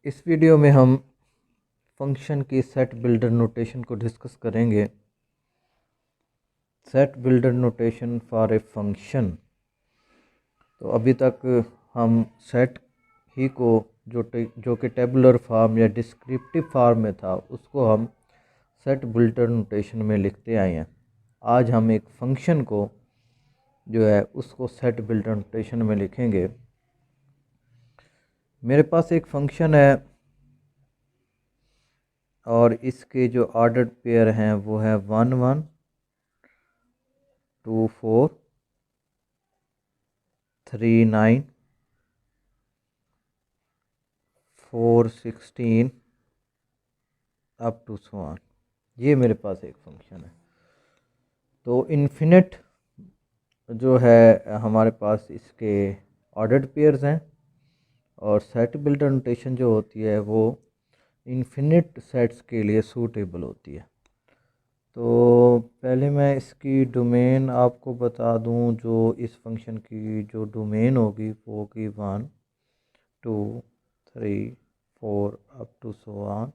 इस वीडियो में हम फंक्शन की सेट बिल्डर नोटेशन को डिस्कस करेंगे। Set builder notation for a function. तो अभी तक हम सेट ही को जो कि टेबुलर फॉर्म या डिस्क्रिप्टिव फॉर्म में था उसको हम सेट बिल्डर नोटेशन में लिखते आए हैं। आज हम एक फंक्शन को जो है उसको सेट बिल्डर नोटेशन में लिखेंगे। मेरे पास एक फंक्शन है और इसके जो ऑर्डर्ड पेयर हैं वो है 1 1 2 4 3 9 4 16 अप टू सो ऑन। ये मेरे पास एक फंक्शन है। तो इन्फिनिट जो है हमारे पास इसके ऑर्डर्ड पेयर्स हैं और सेट बिल्डर नोटेशन जो होती है वो इन्फिनिट सेट्स के लिए सूटेबल होती है। तो पहले मैं इसकी डोमेन आपको बता दूं। जो इस फंक्शन की जो डोमेन होगी वो होगी 1 2 3 4 अप टू सो ऑन।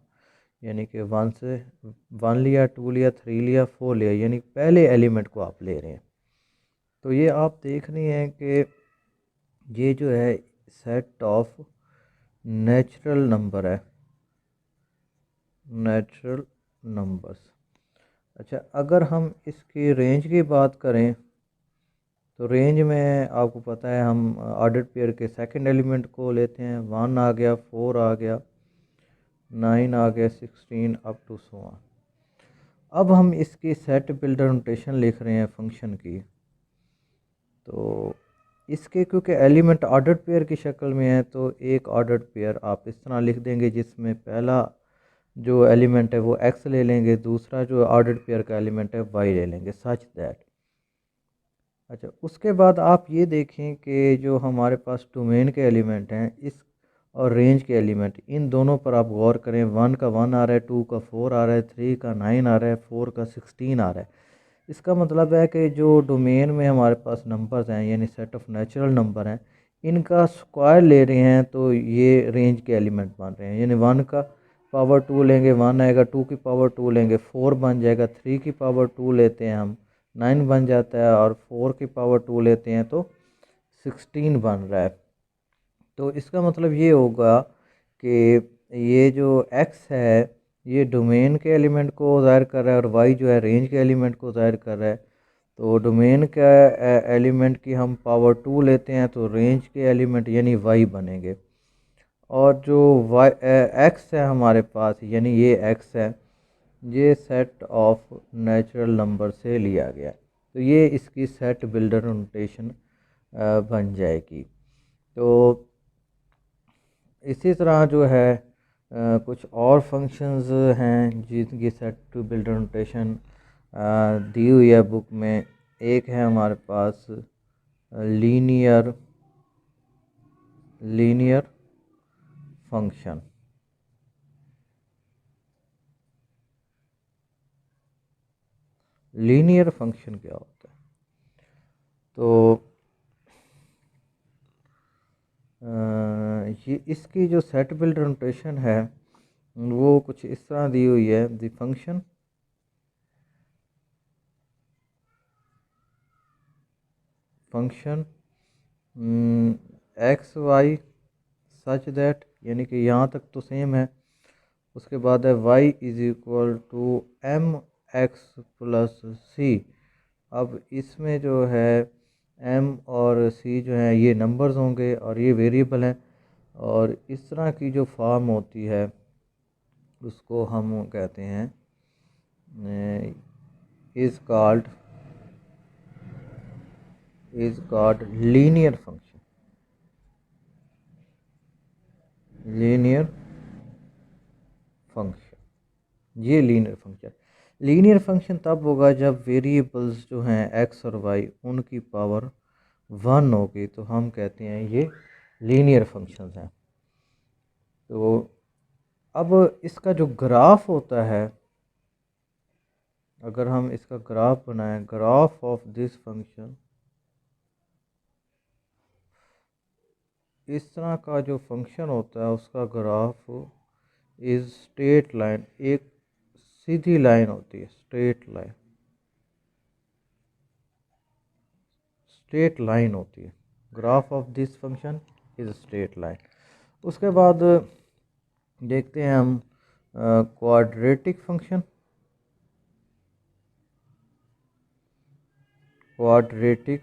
यानी कि 1 से 1 लिया, 2 लिया, 3 लिया, 4 लिया, यानी पहले एलिमेंट को आप ले रहे हैं। तो ये आप देख रहे हैं कि ये जो है सेट ऑफ नेचुरल नंबर है, नेचुरल नंबर्स। अच्छा, अगर हम इसकी रेंज की बात करें तो रेंज में आपको पता है हम ऑर्डर्ड पेयर के सेकंड एलिमेंट को लेते हैं। 1 आ गया, 4 आ गया, 9 आ गया, 16 अप टू सो ऑन। अब हम इसकी सेट बिल्डर नोटेशन लिख रहे हैं फंक्शन की। तो इसके क्योंकि एलिमेंट ऑर्डर्ड पेयर की शक्ल में है तो एक ऑर्डर्ड पेयर आप इस तरह लिख देंगे जिसमें पहला जो एलिमेंट है वो x ले लेंगे, दूसरा जो ऑर्डर्ड पेयर का एलिमेंट है y ले लेंगे, सच दैट। अच्छा, उसके बाद आप ये देखें कि जो हमारे पास डोमेन के एलिमेंट हैं इस और रेंज के एलिमेंट, इन दोनों पर आप गौर करें। 1 का 1 आ रहा है, 2 का 4 आ रहा है, 3 का 9 आ रहा है, 4 का 16 आ रहा है। इसका मतलब है कि जो डोमेन में हमारे पास नंबर्स हैं यानी सेट ऑफ नेचुरल नंबर हैं, इनका स्क्वायर ले रहे हैं तो ये रेंज के एलिमेंट बन रहे हैं। यानी 1 का पावर 2 लेंगे 1 आएगा, 2 की पावर 2 लेंगे 4 बन जाएगा, 3 की पावर 2 लेते हैं हम 9 बन जाता है, और 4 की पावर 2 लेते हैं तो 16 बन रहा है। तो इसका मतलब ये होगा कि ये जो x है ये डोमेन के एलिमेंट को ज़ाहिर कर रहा है और y जो है रेंज के एलिमेंट को ज़ाहिर कर रहा है। तो डोमेन का एलिमेंट की हम पावर 2 लेते हैं तो रेंज के एलिमेंट यानी y बनेंगे। और जो x है हमारे पास यानी ये x है, ये सेट ऑफ नेचुरल नंबर से लिया गया। तो ये इसकी सेट बिल्डर नोटेशन बन जाएगी। तो इसी तरह जो है कुछ और फंक्शंस हैं जिनकी सेट टू बिल्डर नोटेशन दी हुई है बुक में। एक है हमारे पास linear linear function. Linear function क्या होता है? तो ये इसकी जो सेट बिल्डर नोटेशन है वो कुछ इस तरह दी हुई है। The function x y such that, यानी कि यहाँ तक तो सेम है। उसके बाद है y is equal to m x plus c. अब इसमें जो है m और c जो है ये नंबर्स होंगे और ये वेरिएबल हैं, और इस तरह की जो फॉर्म होती है उसको हम कहते हैं is called linear function. Linear function, ये लीनियर फंक्शन तब होगा जब वेरिएबल्स जो हैं एक्स और वाई उनकी पावर 1 होगी, तो हम कहते हैं ये लीनियर फंक्शंस हैं। तो अब इसका जो ग्राफ होता है, अगर हम इसका ग्राफ बनाएं, ग्राफ ऑफ दिस फंक्शन इस तरह का जो फंक्शन होता है उसका ग्राफ इज स्ट्रेट लाइन, एक सीधी लाइन होती है, स्ट्रेट लाइन होती है। Graph of this function is straight line. उसके बाद देखते हैं हम quadratic function. Quadratic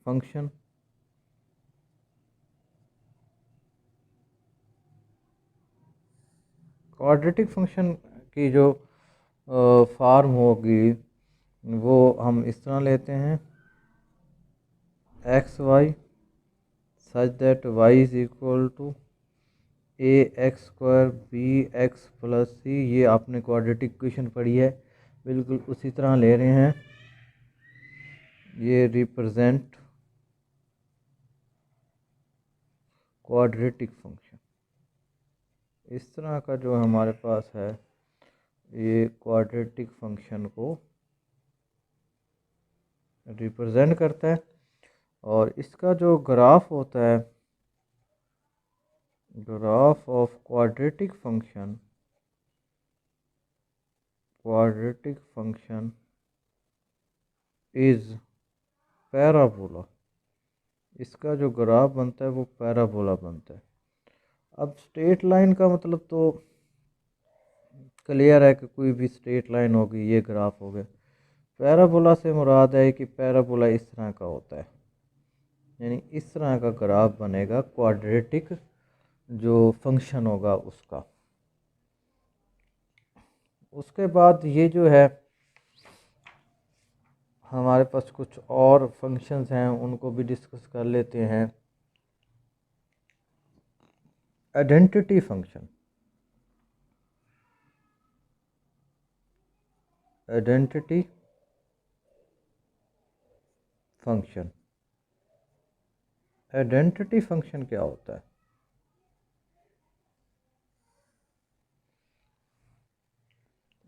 function quadratic function की जो फॉर्म होगी वो हम इस तरह लेते हैं, x y such that y is equal to a x square b x plus c. ये आपने क्वाड्रेटिक इक्वेशन पढ़ी है, बिल्कुल उसी तरह ले रहे हैं। ये रिप्रेजेंट क्वाड्रेटिक फंक्शन। इस तरह का जो हमारे पास है ये क्वाड्रेटिक फंक्शन को रिप्रेजेंट करता है। और इसका जो ग्राफ होता है, graph of quadratic function is parabola. इसका जो ग्राफ बनता है वो पैराबोला बनता है। अब स्ट्रेट लाइन का मतलब तो क्लियर है कि कोई भी स्ट्रेट लाइन होगी, ये ग्राफ हो गया। पैराबोला से मुराद है कि पैराबोला इस तरह का होता है, यानी इस तरह का ग्राफ बनेगा क्वाड्रेटिक जो फंक्शन होगा उसका। उसके बाद ये जो है हमारे पास कुछ और फंक्शंस हैं, उनको भी डिस्कस कर लेते हैं। Identity function, identity function, identity function क्या होता है?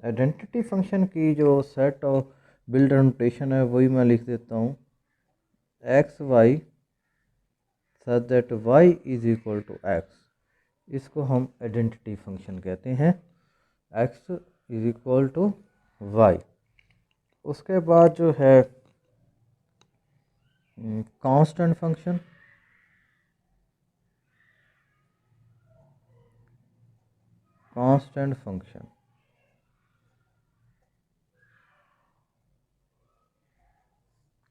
आइडेंटिटी फंक्शन की जो सेट ऑफ बिल्डर नोटेशन है वही मैं लिख देता हूँ, x y such that y is equal to x. इसको हम आइडेंटिटी फंक्शन कहते हैं, x is equal to y. उसके बाद जो है constant function, constant function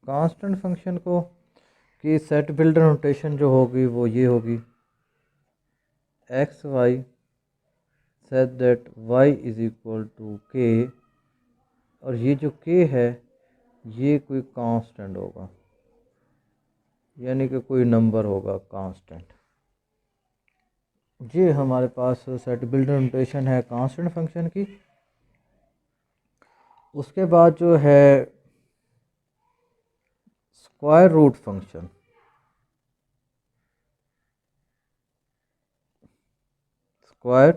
constant function को की सेट बिल्डर नोटेशन जो होगी वो ये होगी, x y such that y is equal to k. और ये जो के है ये कोई कांस्टेंट होगा, यानी कि कोई नंबर होगा कांस्टेंट। ये हमारे पास सेट बिल्डर नोटेशन है कांस्टेंट फंक्शन की। उसके बाद जो है square root function, square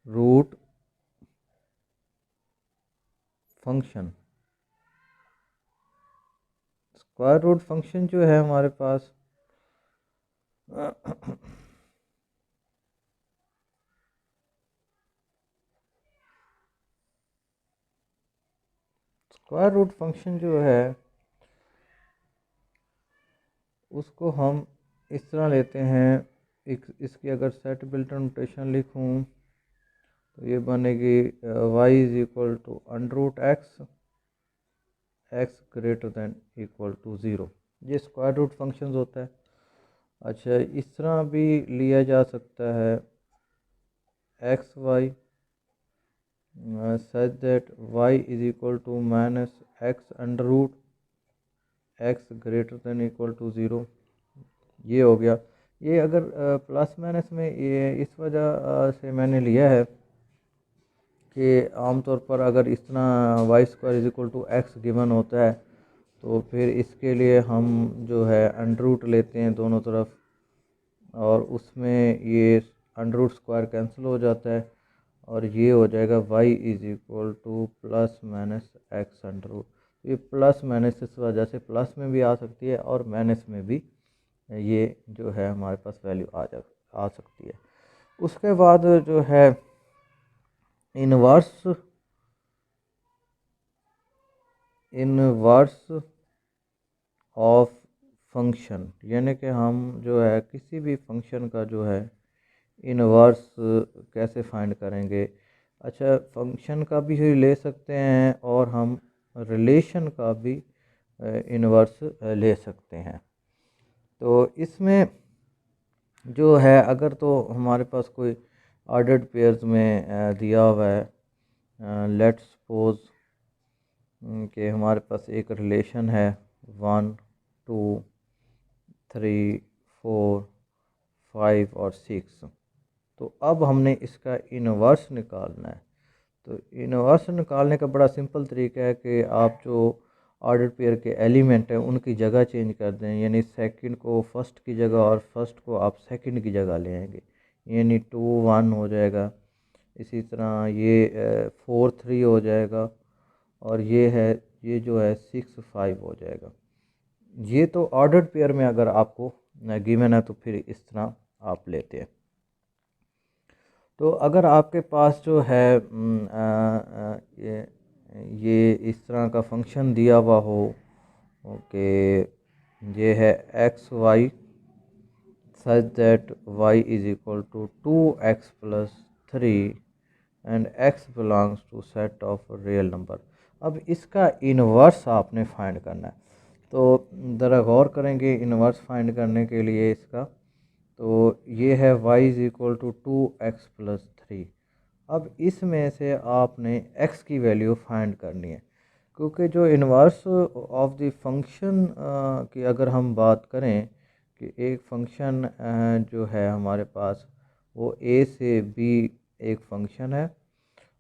root function. Square root function जो है हमारे पास स्क्वायर रूट फंक्शन जो है उसको हम इस तरह लेते हैं, इसकी अगर सेट बिल्डर नोटेशन लिखूं तो ये बनेगी y is equal to under root x greater than equal to 0। ये स्क्वायर रूट फंक्शंस होता है। अच्छा, इस तरह भी लिया जा सकता है, x y such that y is equal to minus x under root x greater than equal to 0। ये हो गया। ये अगर प्लस माइनस में ये इस वजह से मैंने लिया है कि आमतौर पर अगर इस तरह y square is equal to x given होता है तो फिर इसके लिए हम जो है अंडर रूट लेते हैं दोनों तरफ, और उसमें ये अंडर रूट स्क्वायर कैंसिल हो जाता है और ये हो जाएगा y is equal to plus minus x under root. ये प्लस माइनस इस वजह से प्लस में भी आ सकती है और माइनस में भी ये जो है हमारे पास वैल्यू आ सकती है। उसके बाद जो है इनवर्स ऑफ फंक्शन, यानी कि हम जो है किसी भी फंक्शन का जो है इनवर्स कैसे फाइंड करेंगे। अच्छा, फंक्शन का भी ले सकते हैं और हम रिलेशन का भी इनवर्स ले सकते हैं। तो इसमें जो है अगर तो हमारे पास कोई ऑर्डर्ड पेयर्स में दिया हुआ है, लेट्स सपोज कि हमारे पास एक रिलेशन है 1 2 3 4 5 और 6। तो अब हमने इसका इनवर्स निकालना है। तो इनवर्स निकालने का बड़ा सिंपल तरीका है कि आप जो ऑर्डर पेयर के एलिमेंट हैं उनकी जगह चेंज कर दें, यानी सेकंड को फर्स्ट की जगह और फर्स्ट को आप सेकंड की जगह ले आएंगे, यानी 2 1 हो जाएगा। इसी तरह ये 4 3 हो जाएगा और ये जो है 6 5 हो जाएगा। ये तो ऑर्डर्ड पेयर में अगर आपको गिवन है तो फिर इस तरह आप लेते हैं। तो अगर आपके पास जो है ये इस तरह का फंक्शन दिया हुआ हो कि ये है x y such that y is equal to 2x plus 3 and x belongs to set of real number. अब इसका इन्वर्स आपने फाइंड करना है। तो ज़रा गौर करेंगे इन्वर्स फाइंड करने के लिए इसका। तो ये है y is equal to 2x plus 3। अब इसमें से आपने x की वैल्यू फाइंड करनी है, क्योंकि जो इन्वर्स ऑफ द फंक्शन की अगर हम बात करें कि एक फंक्शन जो है हमारे पास वो a से b एक फंक्शन है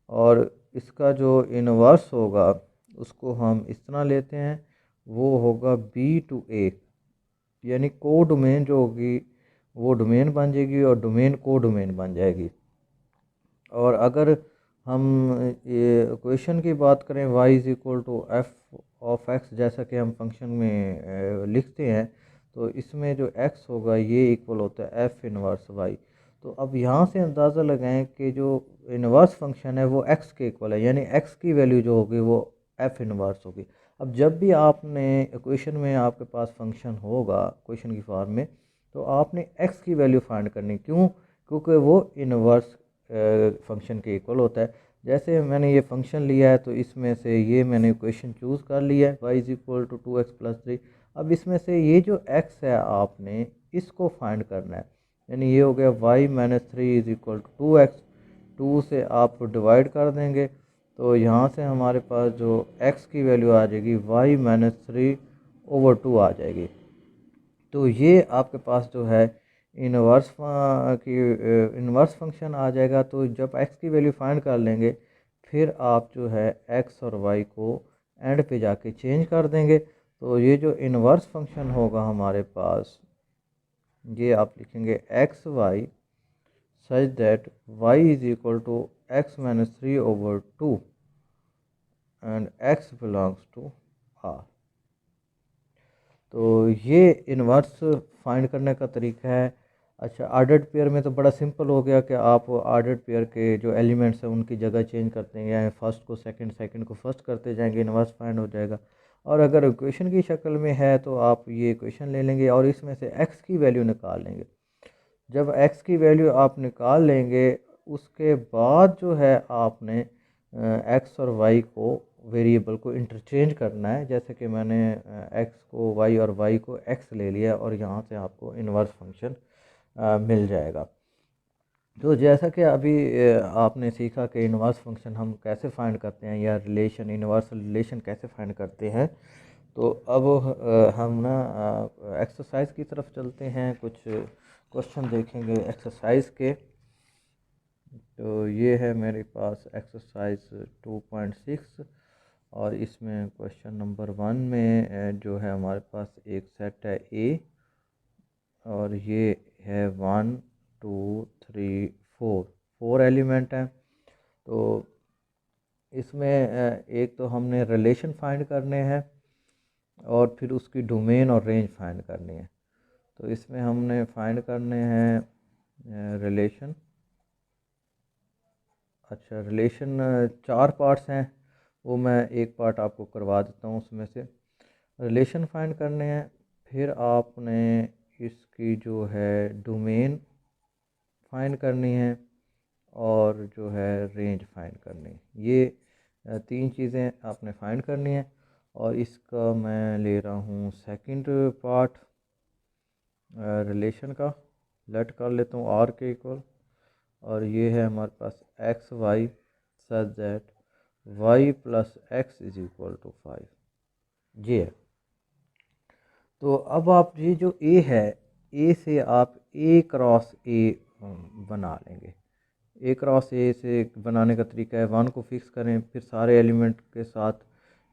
और इसका जो इन्वर्स होगा उसको हम इस तरह लेते हैं, वो होगा b टू a, यानी को डोमेन जो होगी वो डोमेन बन जाएगी और डोमेन को डोमेन बन जाएगी। और अगर हम ये क्वेश्चन की बात करें y is equal to f of x, जैसा कि हम फंक्शन में लिखते हैं, तो इसमें जो x होगा ये इक्वल होता है एफ इनवर्स y। तो अब यहाँ से अंदाज़ा लगाएं कि जो इनवर्स फंक्शन है वो x के इक्वल है, यानी x की वैल्यू जो होगी वो एफ इनवर्स होगी। अब जब भी आपने क्वेश्चन में आपके पास फंक्शन होगा क्वेश्चन की फॉर्म में, तो आपने x की वैल्यू फाइंड करनी। क्यों? क्योंकि वो इनवर्स फंक्शन के इक्वल होता है। जैसे मैंने ये फंक्शन लिया है तो इसमें से ये मैंने इक्वेशन चूज़ कर लिया है y is equal to 2x plus 3। अब इसमें से ये जो x है आपने इसको फाइंड करना है, यानी ये हो गया y minus 3 is equal to 2x। 2 से आप डिवाइड कर देंगे तो यहाँ से हमारे पास जो x की वैल्यू आ जाएगी y माइनस 3 ओवर 2 आ जाएगी। तो ये आपके पास जो है इनवर्स फंक्शन आ जाएगा। तो जब x की वैल्यू फाइंड कर लेंगे फिर आप जो है x और y को एंड पे जाके चेंज कर देंगे। तो ये जो इनवर्स फंक्शन होगा हमारे पास, ये आप लिखेंगे x y such that y is equal to x minus 3 over 2 and x belongs to r। तो ये इनवर्स फाइंड करने का तरीका है। अच्छा, ऑर्डर्ड पेयर में तो बड़ा सिंपल हो गया कि आप ऑर्डर्ड पेयर के जो एलिमेंट्स हैं उनकी जगह चेंज करते हैं, या फर्स्ट को सेकंड सेकंड को फर्स्ट करते जाएंगे, इनवर्स फाइंड हो जाएगा। और अगर इक्वेशन की शक्ल में है तो आप ये इक्वेशन ले लेंगे और इसमें से x की वैल्यू निकाल लेंगे। जब x की वैल्यू आप निकाल लेंगे उसके बाद जो है आपने x और y को वेरिएबल को इंटरचेंज करना है। जैसे कि मैंने x को y और y को x ले लिया और यहाँ से आपको इनवर्स फंक्शन मिल जाएगा। तो जैसा कि अभी आपने सीखा कि इनवर्स फंक्शन हम कैसे फाइंड करते हैं या रिलेशन इनवर्स रिलेशन कैसे फाइंड करते हैं, तो अब हम ना एक्सरसाइज की तरफ चलते हैं, कुछ क्वेश्चन देखेंगे एक्सरसाइज के। तो ये है मेरे पास एक्सरसाइज 2.6 और इसमें क्वेश्चन नंबर 1 में जो है हमारे पास एक सेट है ए और ये है 1 2 3 4 एलिमेंट हैं। तो इसमें एक तो हमने रिलेशन फाइंड करने हैं और फिर उसकी डोमेन और रेंज फाइंड करनी है। तो इसमें हमने फाइंड करने हैं रिलेशन। अच्छा, रिलेशन 4 पार्ट्स हैं, वो मैं एक पार्ट आपको करवा देता हूँ उसमें से। रिलेशन फाइंड करने हैं, फिर आपने इसकी जो है डोमेन फाइंड करनी है और जो है रेंज फाइंड करनी है। ये 3 चीज़ें आपने फाइंड करनी है। और इसका मैं ले रहा हूँ सेकंड पार्ट रिलेशन का। लेट कर लेता हूँ आर के इक्वल, और ये है हमारे पास x y such that y plus x is equal to 5। ये है। तो अब आप ये जो ए है, ए से आप ए क्रॉस ए बना लेंगे। ए क्रॉस ए से बनाने का तरीका है, 1 को फिक्स करें, फिर सारे एलिमेंट के साथ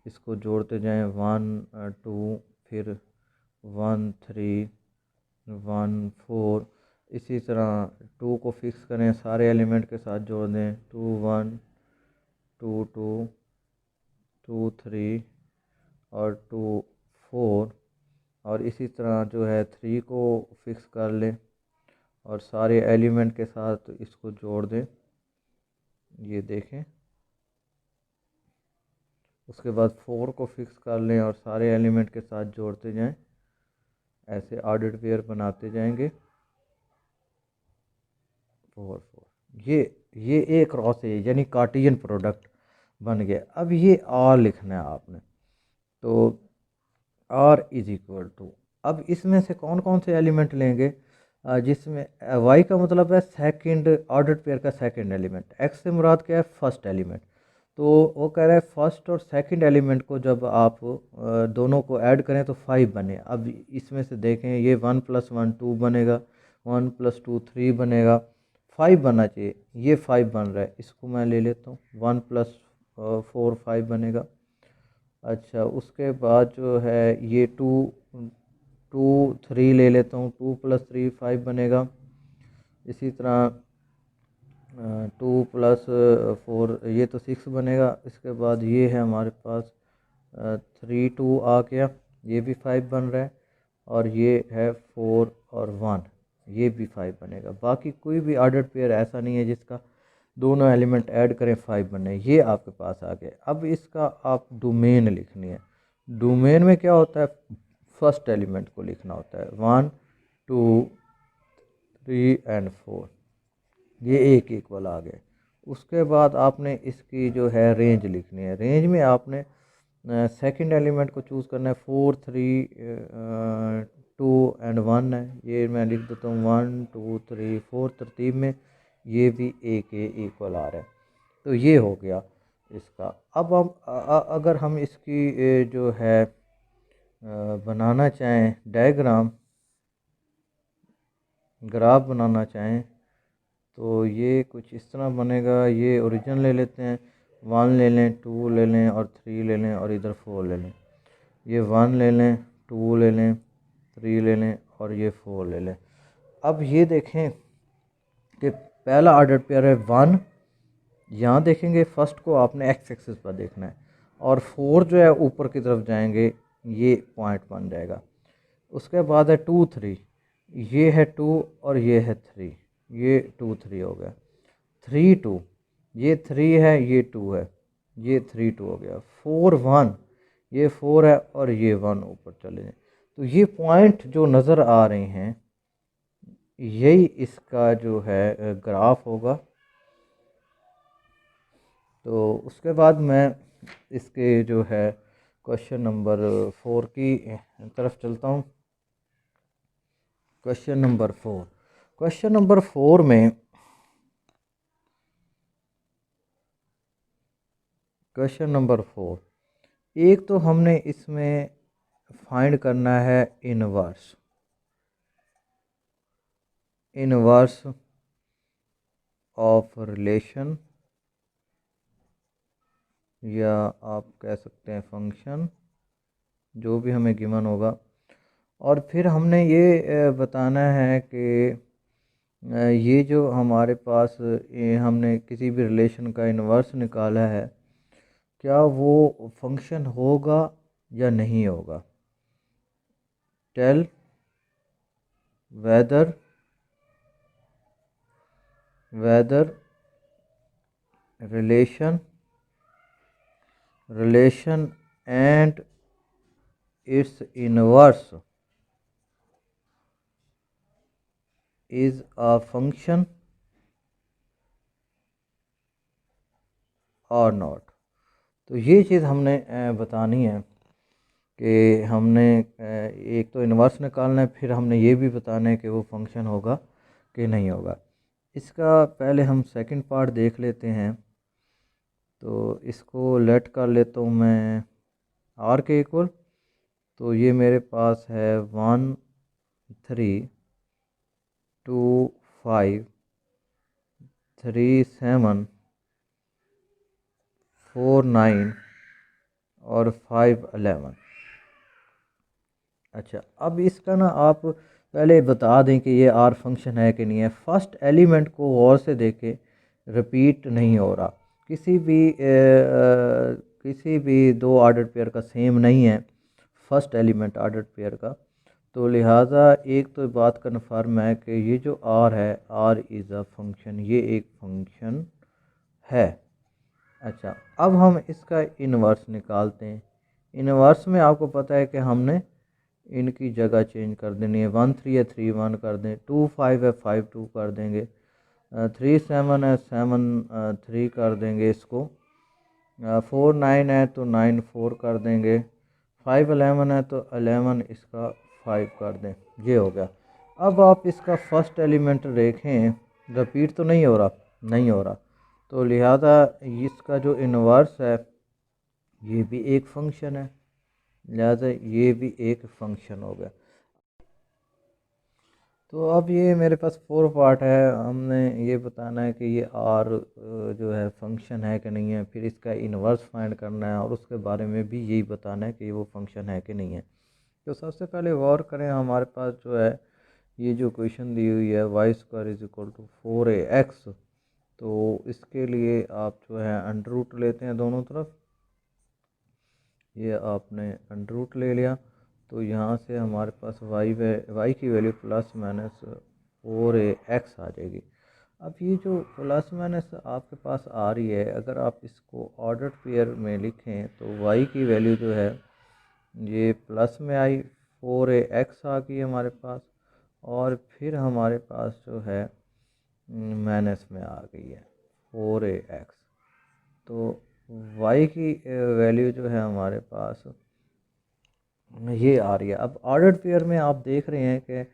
इसको जोड़ते जाएं, 1 2, फिर 1 3 1 4। इसी तरह 2 को फिक्स करें, सारे एलिमेंट के साथ जोड़ दें, 2 1 2 2 2 3 और 2 4। और इसी तरह जो है 3 को फिक्स कर लें और सारे एलिमेंट के साथ इसको जोड़ दें, ये देखें। उसके बाद 4 को फिक्स कर लें और सारे एलिमेंट के साथ जोड़ते जाएं, ऐसे ऑर्डर्ड पेयर बनाते जाएंगे। 4 4, ये ए क्रॉस ए यानी कार्टियन प्रोडक्ट बन गया। अब ये आर लिखना है आपने, तो आर इज इक्वल टू, अब इसमें से कौन कौन से एलिमेंट लेंगे, जिसमें वाई का मतलब है सेकंड ऑर्डर्ड पेयर का सेकंड एलिमेंट, एक्स से मुराद क्या है फर्स्ट एलिमेंट। तो वो कह रहा है फर्स्ट और सेकंड एलिमेंट को जब आप दोनों को ऐड करें तो 5 बने। अब इसमें से देखें, ये 1 + 1 2 बनेगा, 1 + 2 3 बनेगा, 5 बनना चाहिए, ये 5 बन रहा है। इसको मैं ले लेता हूँ, 1 + 4 5 बनेगा। अच्छा, उसके बाद जो है ये 2 2 3 ले लेता हूँ, 2 + 3 5 बनेगा। इसी तरह 2 + 4 ये तो 6 बनेगा। इसके बाद ये है हमारे पास 3 2 आ गया, ये भी 5 बन रहा है। और ये है 4 और 1, ये भी 5 बनेगा। बाकी कोई भी ऑर्डर्ड पेयर ऐसा नहीं है जिसका दोनों एलिमेंट ऐड करें 5 बने। ये आपके पास आ गए। अब इसका आप डोमेन लिखनी है। डोमेन में क्या होता है, फर्स्ट एलिमेंट को लिखना होता है, 1 2 3 और 4, ये एक इक्वल आ गए। उसके बाद आपने इसकी जो है रेंज लिखनी है। रेंज में आपने सेकंड एलिमेंट को चूज़ करना है, 4 3 2 और 1 है। ये मैं लिख देता हूँ 1 2 3 4 तरतीब में, ये भी ए के इक्वल आ रहा है। तो ये हो गया इसका। अब हम अगर हम इसकी जो है बनाना चाहें डायग्राम, ग्राफ बनाना चाहें, तो ये कुछ इस तरह बनेगा। ये ओरिजिन ले लेते हैं, 1 ले लें, 2 ले लें और 3 ले लें और इधर 4 ले लें। ये 1 ले लें, 2 ले लें, 3 ले लें और ये 4 ले लें। अब ये देखें कि पहला ऑर्डर पेयर है 1, यहाँ देखेंगे फर्स्ट को आपने एक्स एक्सिस पर देखना है, और 4 जो है ऊपर की तरफ जाएंगे, ये पॉइंट बन जाएगा। उसके बाद है 2 3, ये है 2 और ये है 3, ये 2 3 हो गया। 3 2, ये 3 है, ये 2 है, ये 3 2 हो गया। 4 1, ये 4 है और ये 1 ऊपर चले जाए। तो ये पॉइंट जो नज़र आ रहे हैं, यही इसका जो है ग्राफ होगा। तो उसके बाद मैं इसके जो है क्वेश्चन नंबर 4 की तरफ चलता हूँ। क्वेश्चन नंबर 4, क्वेश्चन नंबर 4 में क्वेश्चन नंबर 4, एक तो हमने इसमें फाइंड करना है इनवर्स, इनवर्स ऑफ रिलेशन, या आप कह सकते हैं फंक्शन, जो भी हमें गिवन होगा। और फिर हमने ये बताना है कि ये जो हमारे पास ये हमने किसी भी रिलेशन का इन्वर्स निकाला है, क्या वो फंक्शन होगा या नहीं होगा। Tell whether relation and its inverse is a function और नॉट। तो ये चीज़ हमने बतानी है कि हमने एक तो इन्वर्स निकालना है, फिर हमने ये भी बताना है कि वो फंक्शन होगा कि नहीं होगा। इसका पहले हम सेकंड पार्ट देख लेते हैं। तो इसको लेट कर लेता हूँ मैं आर के इक्वल। तो ये मेरे पास है 1 3 2 5 3 7 4 9 और 5 11। अच्छा, अब इसका ना आप पहले बता दें कि ये आर फंक्शन है कि नहीं है। फर्स्ट एलिमेंट को गौर से देखें, रिपीट नहीं हो रहा। किसी भी दो ऑर्डर्ड पेयर का सेम नहीं है फर्स्ट एलिमेंट ऑर्डर्ड पेयर का। तो लिहाजा एक तो बात कन्फर्म है कि ये जो आर है, आर इज़ अ फंक्शन, ये एक फंक्शन है। अच्छा, अब हम इसका इन्वर्स निकालते हैं। इन्वर्स में आपको पता है कि हमने इनकी जगह चेंज कर देनी है। 1 3 है 3 1 कर दें, 2 5 है 5 2 कर देंगे, 3 7 है 7 3 कर देंगे इसको, 4 9 है तो 9 4 कर देंगे, 5 11 है तो 11 इसका 5 कर दें। ये हो गया। अब आप इसका फर्स्ट एलिमेंट देखें, रिपीट तो नहीं हो रहा, नहीं हो रहा। तो लिहाजा इसका जो इन्वर्स है ये भी एक फंक्शन है, लिहाजा ये भी एक फंक्शन हो गया। तो अब ये मेरे पास 4 पार्ट है। हमने ये बताना है कि ये आर जो है फंक्शन है कि नहीं है, फिर इसका इन्वर्स फाइंड करना है और उसके बारे में भी यही बताना है कि वो फंक्शन है कि नहीं है। तो सबसे पहले गौर करें, हमारे पास जो है ये जो क्वेश्चन दी हुई है y square is equal to 4ax। तो इसके लिए आप जो है अंडर रूट लेते हैं दोनों तरफ। ये आपने अंडर रूट ले लिया तो यहाँ से हमारे पास वाई की वैल्यू प्लस माइनस 4ax आ जाएगी। अब ये जो प्लस माइनस आपके पास आ रही है, अगर आप इसको ऑर्डर्ड पेयर में लिखें तो वाई की वैल्यू जो है ये प्लस में आई, 4ax आ गई हमारे पास, और फिर हमारे पास जो है माइनस में आ गई है 4ax। तो y की वैल्यू जो है हमारे पास ये आ रही है। अब ऑर्डर्ड पेयर में आप देख रहे हैं कि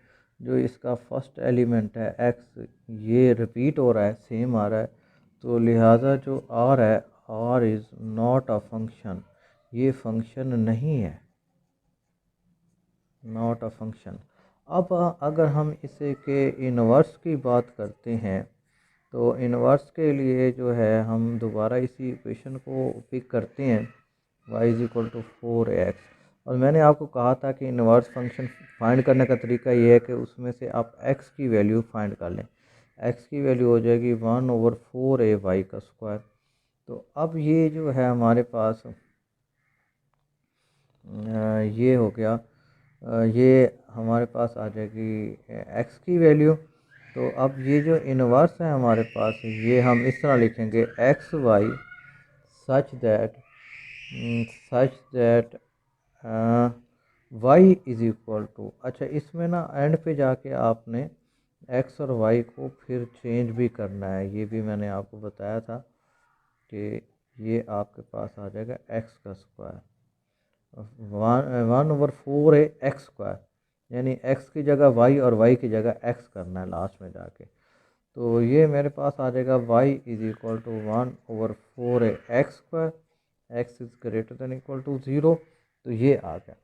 जो इसका फर्स्ट एलिमेंट है x, ये रिपीट हो रहा है, सेम आ रहा है। तो लिहाजा जो r है, r is not a function, ये फंक्शन नहीं है, नॉट अ फंक्शन। अब अगर हम इसे के इन्वर्स की बात करते हैं तो इन्वर्स के लिए जो है हम दोबारा इसी इक्वेशन को पिक करते हैं, y is equal to 4x। और मैंने आपको कहा था कि इन्वर्स फंक्शन फाइंड करने का तरीका ये है कि उसमें से आप x की वैल्यू फाइंड कर लें। x की वैल्यू हो जाएगी 1/4a y का स्क्वायर। तो अब ये जो है हमारे पास ये हो गया, ये हमारे पास आ जाएगी x की वैल्यू। तो अब ये जो इन्वर्स है हमारे पास, ये हम इस तरह लिखेंगे x y such that y is equal to. अच्छा, इसमें ना एंड पे जाके आपने एक्स और वाई को फिर चेंज भी करना है, ये भी मैंने आपको बताया था कि ये आपके पास आ जाएगा एक्स का स्क्वायर, 1/4 एक्स स्क्वायर, यानी एक्स की जगह वाई और वाई की जगह एक्स करना है लास्ट में जाके। तो ये मेरे पास आ जाएगा y is equal to 1/4 x square, x is greater than equal to 0। तो ये आ गया।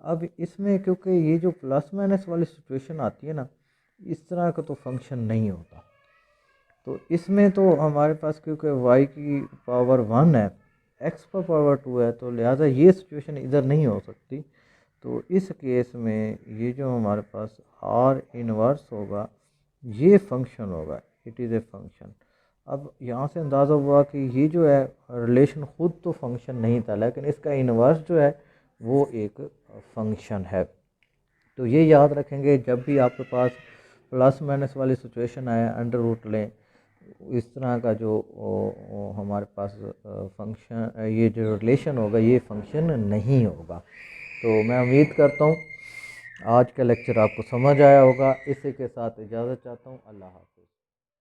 अब इसमें क्योंकि ये जो प्लस माइनस वाली सिचुएशन आती है ना, इस तरह का तो फंक्शन नहीं होता। तो इसमें तो हमारे पास क्योंकि y की पावर 1 है, x पर पावर 2 है, तो लिहाजा ये सिचुएशन इधर नहीं हो सकती। तो इस केस में ये जो हमारे पास r इनवर्स होगा, ये फंक्शन होगा, इट इज़ ए फंक्शन। अब यहाँ से अंदाज़ा हुआ कि ये जो है रिलेशन ख़ुद तो फंक्शन नहीं था, लेकिन इसका इन्वर्स जो है वो एक फंक्शन है। तो ये याद रखेंगे जब भी आपके पास प्लस माइनस वाली सिचुएशन आए, अंडर रूट लें, इस तरह का जो हमारे पास फंक्शन, ये जो रिलेशन होगा ये फंक्शन नहीं होगा। तो मैं उम्मीद करता हूँ आज का लेक्चर आपको समझ आया होगा। इसी के साथ इजाज़त चाहता हूँ। अल्लाह हाफ़िज़।